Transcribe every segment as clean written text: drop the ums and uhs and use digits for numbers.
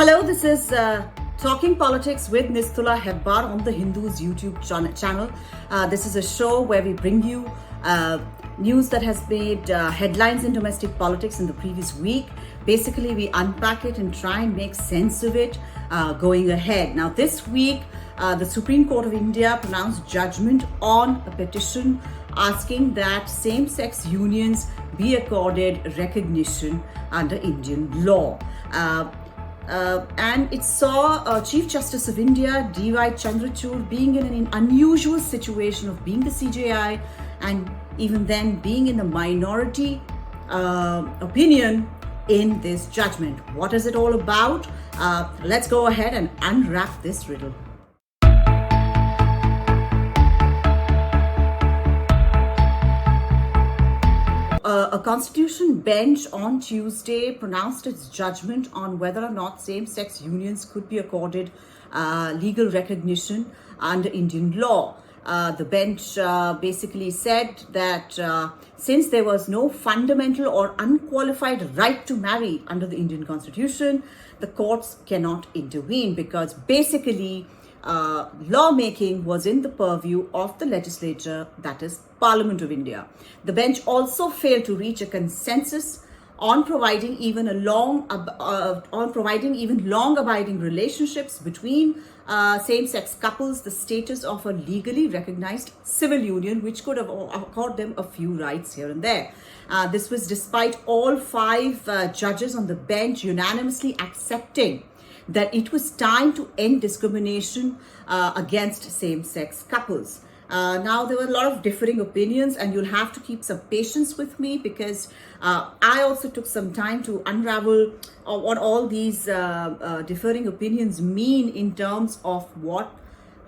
Hello, this is Talking Politics with Nistula Hebbar on the Hindu's YouTube channel. This is a show where we bring you news that has made headlines in domestic politics in the previous week. Basically, we unpack it and try and make sense of it going ahead. Now, this week, the Supreme Court of India pronounced judgment on a petition asking that same-sex unions be accorded recognition under Indian law. And it saw Chief Justice of India D.Y. Chandrachud being in an unusual situation of being the CJI and even then being in the minority opinion in this judgment. What is it all about? Let's go ahead and unwrap this riddle. A constitution bench on Tuesday pronounced its judgment on whether or not same-sex unions could be accorded legal recognition under Indian law. The bench basically said that since there was no fundamental or unqualified right to marry under the Indian constitution, the courts cannot intervene because basically lawmaking was in the purview of the legislature, that is Parliament of India. The bench also failed to reach a consensus on providing even long-abiding relationships between same-sex couples the status of a legally recognized civil union, which could have accorded them a few rights here and there. This was despite all five judges on the bench unanimously accepting that it was time to end discrimination against same-sex couples. Now, there were a lot of differing opinions, and you'll have to keep some patience with me because I also took some time to unravel what all these differing opinions mean in terms of what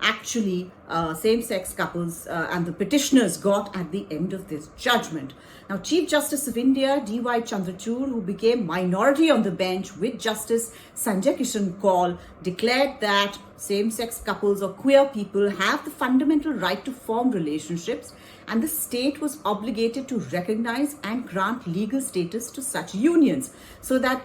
actually same-sex couples and the petitioners got at the end of this judgment. Now, Chief Justice of India D.Y. Chandrachud, who became minority on the bench with Justice Sanjay Kishan Kaul, declared that same-sex couples or queer people have the fundamental right to form relationships, and the state was obligated to recognize and grant legal status to such unions so that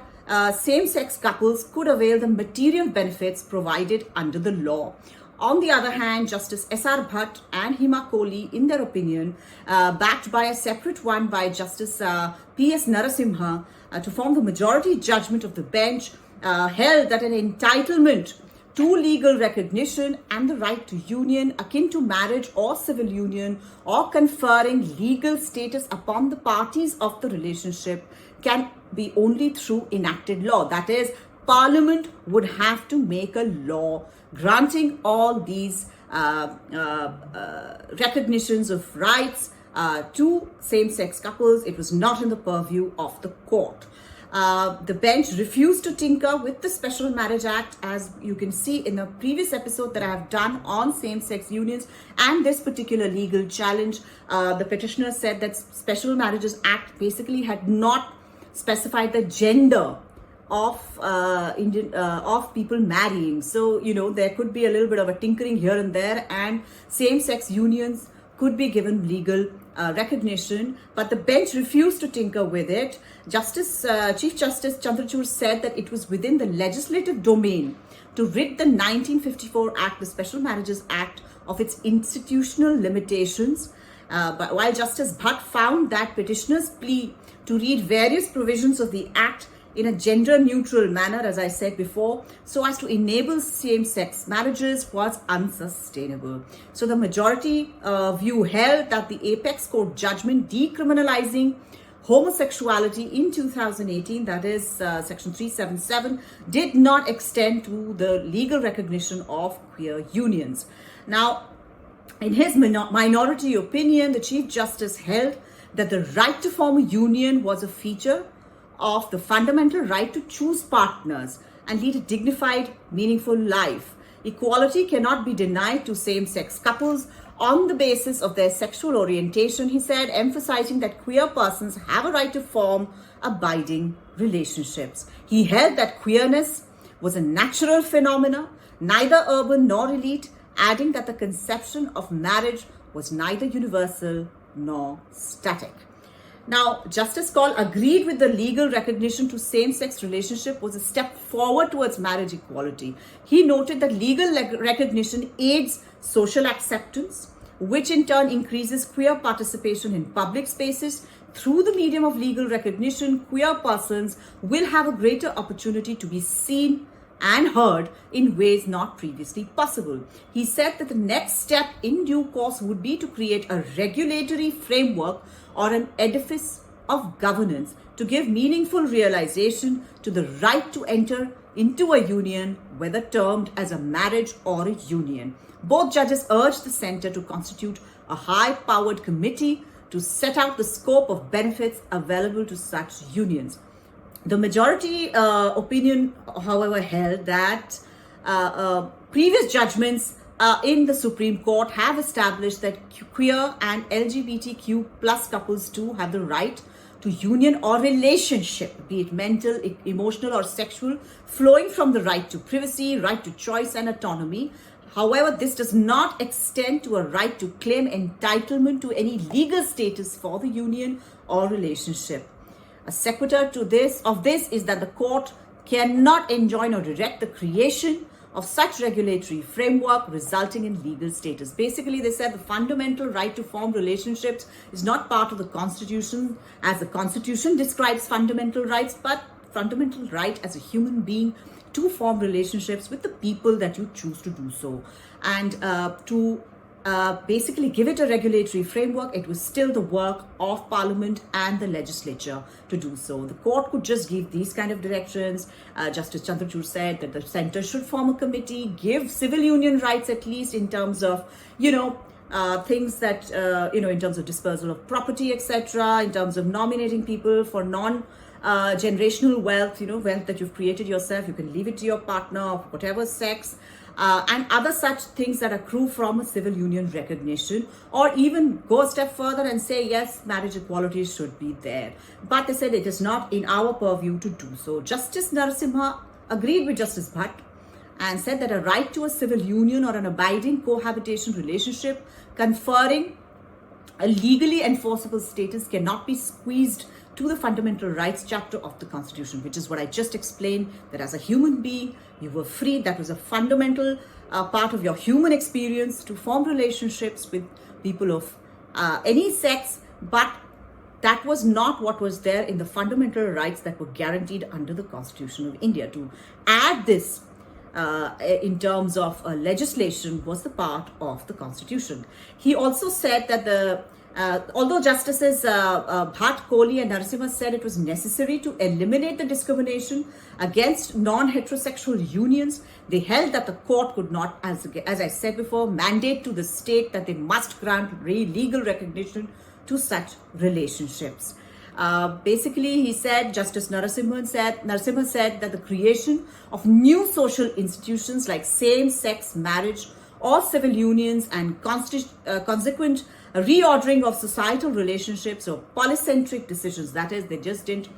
same-sex couples could avail the material benefits provided under the law. On the other hand, Justice S.R. Bhat and Hima Kohli, in their opinion, backed by a separate one by Justice P.S. Narasimha, to form the majority judgment of the bench, held that an entitlement to legal recognition and the right to union akin to marriage or civil union or conferring legal status upon the parties of the relationship can be only through enacted law. That is, Parliament would have to make a law granting all these recognitions of rights to same-sex couples. It was not in the purview of the court. The bench refused to tinker with the Special Marriage Act, as you can see in the previous episode that I have done on same-sex unions and this particular legal challenge. The petitioner said that Special Marriages Act basically had not specified the gender of people marrying. So, there could be a little bit of a tinkering here and there, and same-sex unions could be given legal recognition, but the bench refused to tinker with it. Chief Justice Chandrachud said that it was within the legislative domain to rid the 1954 Act, the Special Marriages Act, of its institutional limitations. But while Justice Bhat found that petitioners' plea to read various provisions of the Act in a gender-neutral manner, as I said before, so as to enable same-sex marriages was unsustainable. So the majority view held that the Apex Court judgment decriminalizing homosexuality in 2018, that is Section 377, did not extend to the legal recognition of queer unions. Now, in his minority opinion, the Chief Justice held that the right to form a union was a feature of the fundamental right to choose partners and lead a dignified, meaningful life. Equality cannot be denied to same-sex couples on the basis of their sexual orientation, he said, emphasizing that queer persons have a right to form abiding relationships. He held that queerness was a natural phenomena, neither urban nor elite, adding that the conception of marriage was neither universal nor static. Now, Justice Kaul agreed with the legal recognition to same-sex relationship was a step forward towards marriage equality. He noted that legal recognition aids social acceptance, which in turn increases queer participation in public spaces. Through the medium of legal recognition, queer persons will have a greater opportunity to be seen and heard in ways not previously possible. He said that the next step in due course would be to create a regulatory framework or an edifice of governance to give meaningful realization to the right to enter into a union, whether termed as a marriage or a union. Both judges urged the centre to constitute a high-powered committee to set out the scope of benefits available to such unions. The majority opinion, however, held that previous judgments in the Supreme Court have established that queer and LGBTQ plus couples too have the right to union or relationship, be it mental, emotional or sexual, flowing from the right to privacy, right to choice and autonomy. However, this does not extend to a right to claim entitlement to any legal status for the union or relationship. A sequitur to this is that the court cannot enjoin or direct the creation of such regulatory framework resulting in legal status. Basically, they said the fundamental right to form relationships is not part of the Constitution, as the Constitution describes fundamental rights, but fundamental right as a human being to form relationships with the people that you choose to do so. And to basically give it a regulatory framework, it was still the work of Parliament and the legislature to do so. The court could just give these kind of directions. Justice Chandrachud said that the centre should form a committee, give civil union rights at least in terms of, things that, in terms of dispersal of property, etc., in terms of nominating people for generational wealth, wealth that you've created yourself. You can leave it to your partner of whatever sex. And other such things that accrue from a civil union recognition, or even go a step further and say, yes, marriage equality should be there. But they said it is not in our purview to do so. Justice Narasimha agreed with Justice Bhat and said that a right to a civil union or an abiding cohabitation relationship conferring a legally enforceable status cannot be squeezed to the fundamental rights chapter of the Constitution, which is what I just explained, that as a human being, you were free. That was a fundamental part of your human experience to form relationships with people of any sex, but that was not what was there in the fundamental rights that were guaranteed under the Constitution of India. To add this in terms of legislation was the part of the Constitution. He also said that although Justices Bhat, Kohli and Narasimha said it was necessary to eliminate the discrimination against non-heterosexual unions, they held that the court could not, as I said before, mandate to the state that they must grant legal recognition to such relationships. Basically, he said, Justice Narasimha said that the creation of new social institutions like same-sex marriage or civil unions and consequent reordering of societal relationships or polycentric decisions, that is, they just didn't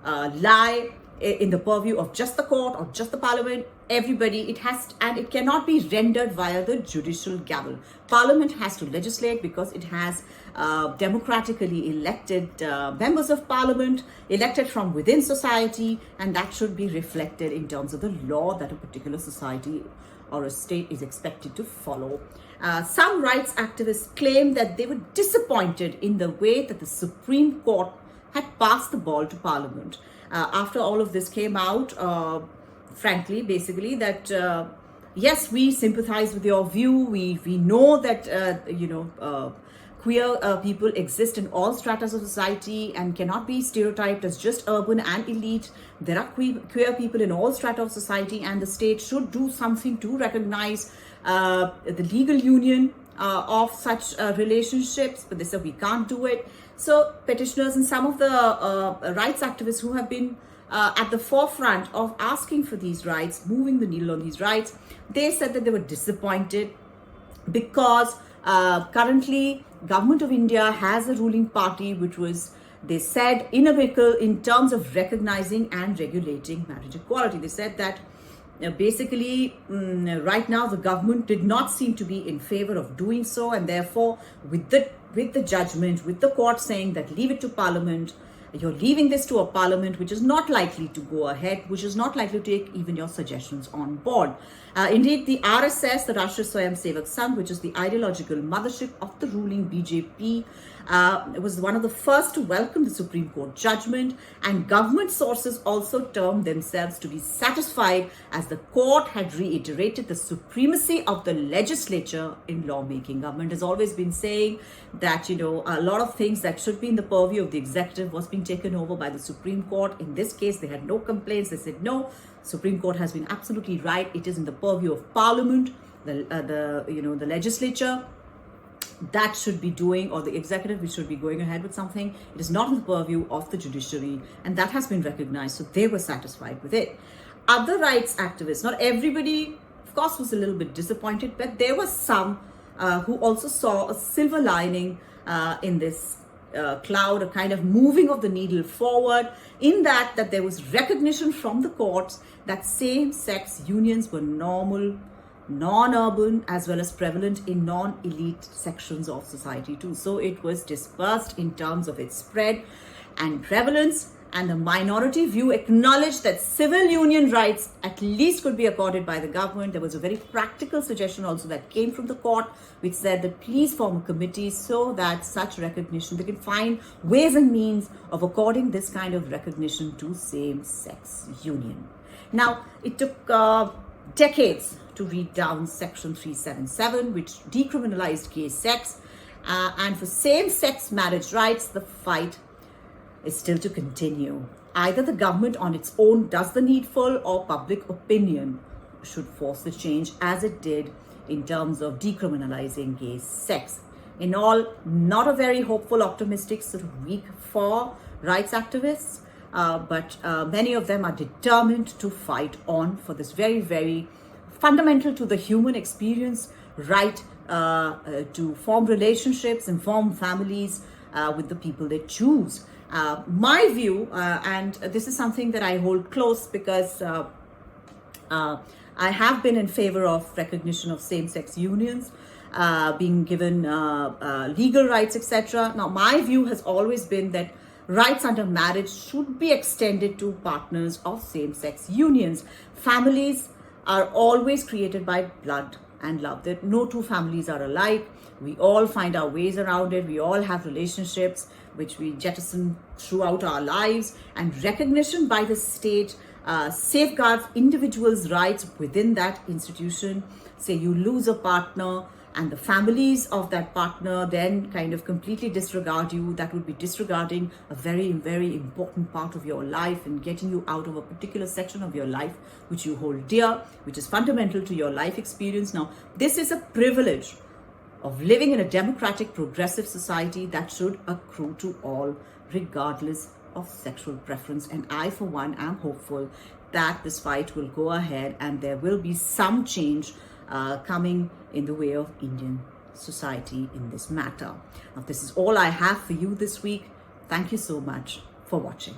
lie in the purview of just the court or just the parliament. Everybody, it cannot be rendered via the judicial gavel. Parliament has to legislate because it has democratically elected members of parliament, elected from within society, and that should be reflected in terms of the law that a particular society or a state is expected to follow. Some rights activists claim that they were disappointed in the way that the Supreme Court had passed the ball to Parliament. After all of this came out, frankly, basically, that yes, we sympathize with your view. We know that, queer people exist in all stratas of society and cannot be stereotyped as just urban and elite. There are queer people in all strata of society, and the state should do something to recognize the legal union of such relationships, but they said we can't do it. So petitioners and some of the rights activists who have been at the forefront of asking for these rights, moving the needle on these rights, they said that they were disappointed because currently Government of India has a ruling party which was, they said, inimical in terms of recognizing and regulating marriage equality. They said that right now the government did not seem to be in favor of doing so, and therefore with the judgment, with the court saying that leave it to Parliament, you're leaving this to a Parliament which is not likely to go ahead, which is not likely to take even your suggestions on board. Indeed, the RSS, the Rashtriya Swayamsevak Sangh, which is the ideological mothership of the ruling BJP, was one of the first to welcome the Supreme Court judgment, and government sources also termed themselves to be satisfied as the court had reiterated the supremacy of the legislature in lawmaking. Government has always been saying that, a lot of things that should be in the purview of the executive was being taken over by the Supreme Court. In this case, they had no complaints. They said, no, Supreme Court has been absolutely right. It is in the purview of Parliament, the legislature, that should be doing, or the executive, which should be going ahead with something. It is not in the purview of the judiciary, and that has been recognized. So they were satisfied with it. Other rights activists, not everybody, of course, was a little bit disappointed, but there were some who also saw a silver lining in this cloud, a kind of moving of the needle forward, in that there was recognition from the courts that same-sex unions were normal, non-urban, as well as prevalent in non-elite sections of society too. So it was dispersed in terms of its spread and prevalence, and the minority view acknowledged that civil union rights at least could be accorded by the government. There was a very practical suggestion also that came from the court, which said that please form a committee so that such recognition, they can find ways and means of according this kind of recognition to same-sex union. Now, it took decades to read down Section 377, which decriminalized gay sex. And for same-sex marriage rights, the fight is still to continue. Either the government on its own does the needful, or public opinion should force the change, as it did in terms of decriminalizing gay sex. In all, not a very hopeful, optimistic sort of week for rights activists, but many of them are determined to fight on for this very, very fundamental to the human experience right to form relationships and form families with the people they choose. My view, and this is something that I hold close because I have been in favor of recognition of same-sex unions, being given legal rights, etc. Now, my view has always been that rights under marriage should be extended to partners of same-sex unions. Families are always created by blood and love. That no two families are alike. We all find our ways around it. We all have relationships which we jettison throughout our lives, and recognition by the state safeguards individuals' rights within that institution. Say you lose a partner and the families of that partner then kind of completely disregard you, that would be disregarding a very, very important part of your life and getting you out of a particular section of your life which you hold dear, which is fundamental to your life experience. Now, this is a privilege of living in a democratic, progressive society that should accrue to all, regardless of sexual preference. And I, for one, am hopeful that this fight will go ahead and there will be some change coming in the way of Indian society in this matter. Now, this is all I have for you this week. Thank you so much for watching.